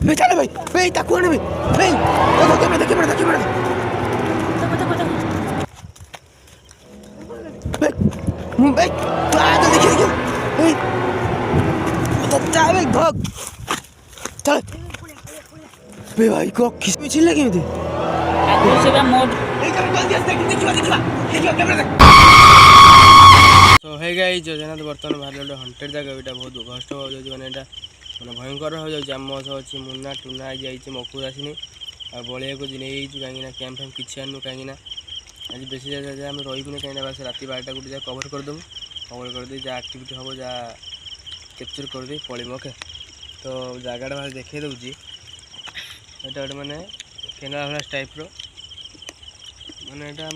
भाई चल भाई भाई ताकू आने भाई देखो कैमरा भाई तू आ तो देखिए भाई तो चाय भाई भाग चल भाई को किस में चिल्ला के दे दूसरा मोड तो है गाइस जो जना तो बर्तमान बाहर हंटेड जगह एटा बहुत कष्ट हो जाय माने एटा माने भयंकर हो जाय आम सह अछि मुन्ना टुना जाइछि मकू आसिनी आ बलिया को जिने कहीं कैंप फैम किसी आनु कहीं आज बेसी जगह आम रही कहीं बस रात 12टा गोटे जगह कवर करदेमु कवर करदे जहाँ आक्टिविटी हम जहाँ कैप्चर करदे पड़े ओके तो जगटा बाहर देखा दूसरी यहाँ गोटे मैंने केनाल भाला टाइप्र मैंने यहाँ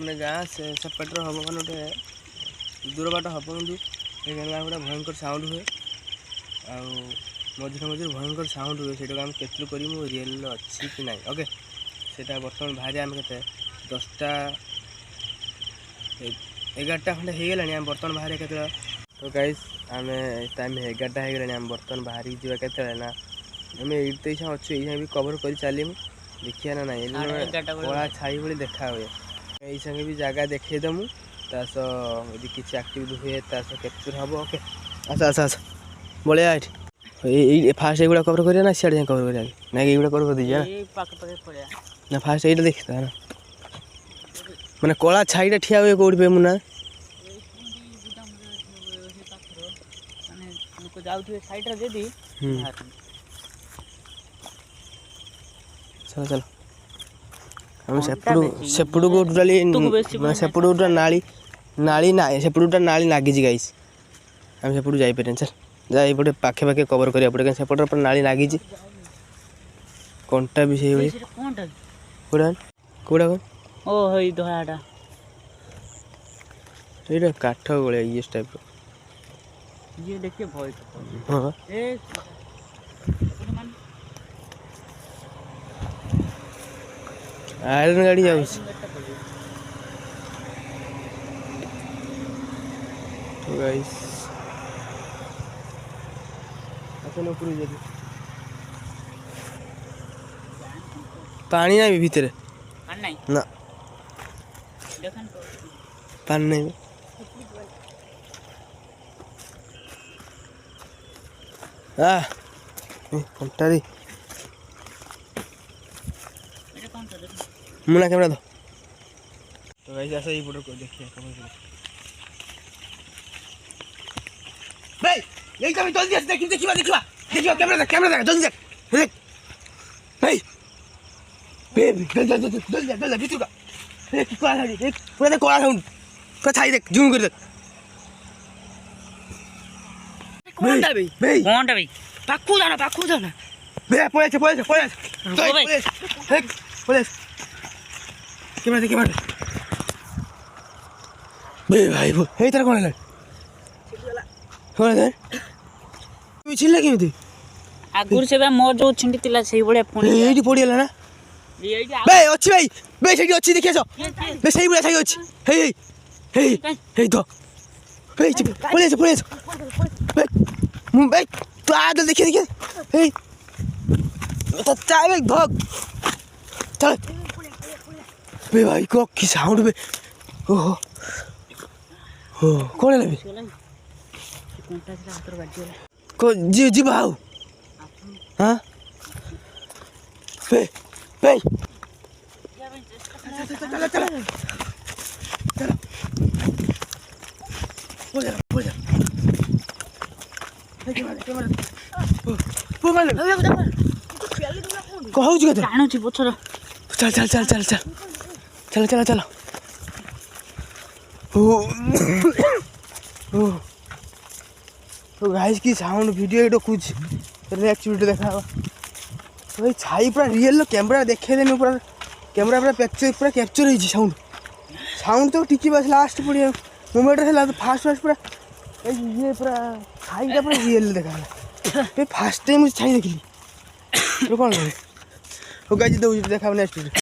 मैंने गाँ सेपटर हम मैंने गोटे दूर बाट हम कि केनाल गोटे भयंकर साउंड हुए मझे मझे भयंकर साउंड हुए से आम कैप्चर कर रियल अच्छी कि ना ओके से बर्तमान बाहर आम के 10टा 11टा खंडे हो गलानी आम बर्तमान बाहर के तो गाइस आम टाइम 11टा हो गलानी आम बर्तमान बाहर जावा के ना आम ये अच्छे ये भी कवर कर चलू देखिए ना ना कला छाई भाई देखा हुए ये संगे भी जगह देखदेमु तास यदि किसी आक्टिविटी हुए तास कैप्चर हम ओके अच्छा अच्छा अच्छा बलिया ये फास्ट ये कवर करिया ना सियाड़े कवर करिया ना ये कवर कर दीजिए ना फास्ट ये देखता ना मैंने कला छाईटा ठिया हुए कौटी पे मुना चलो चलो हम सेपटू को टोटाली सेपटू नाली नाली ना सेपटूटा नाली नागिजी गाइस हम सेपटू जापर चल जा ये पाखे पाखे कवर करा पड़े सेपट पर नाली नागिजी कंटा भी से कौड़ा कौड़ा कौन ओ हई धଳାଟା ये काठ गलिया ये टाइप ये देखिए भय हां ए आयरन गाड़ी जाऊ तो गाइस अपन ऊपर जा पानी ना भी भीतर ना पानी नहीं कंटा दी मुना कैमरा दो तो गाइस ऐसा ही फोटो को देखिए भाई यही कभी जल्दी से देखिए कैमरा जल्दी देख भाई जल्दी भीतर का एक पूरा देख कोड़ा साउंड पूरा छाई देख जूम कर देख कोनटा भाई पाखु जाना बे पळे कैमरा बे भाई वो हे तेरा कौन है कौन है तू छिल्ला केमिति आगुर से बा मोर जो छिंडी तिला सही बळे फोन एडी पडिला ना बे अच्छी भाई बे सेठी अच्छी देखियो बे सही बळे छाई अच्छी हे तो हे पळे बे तू आदल देखिए हे तो चाय भाई भाग चल बे भाई को की साउंड बे ओहो हो कौन है को जी भाऊ हाँ बे चल कहूँ चल तो गाइस की साउंड वीडियो ये कुछ एक्टिविटी देखा भाई छाई पूरा रियल कैमरा देखे देने पूरा कैमरा पूरा पूरा कैप्चर हो साउंड तो टिकी बस लास्ट पड़े मोमेंट है तो फास्ट पूरा ये पूरा छाईटा पूरा रियल देखा फास्ट टाइम छाई देखी कौन करे गाइस देखा नेक्स्ट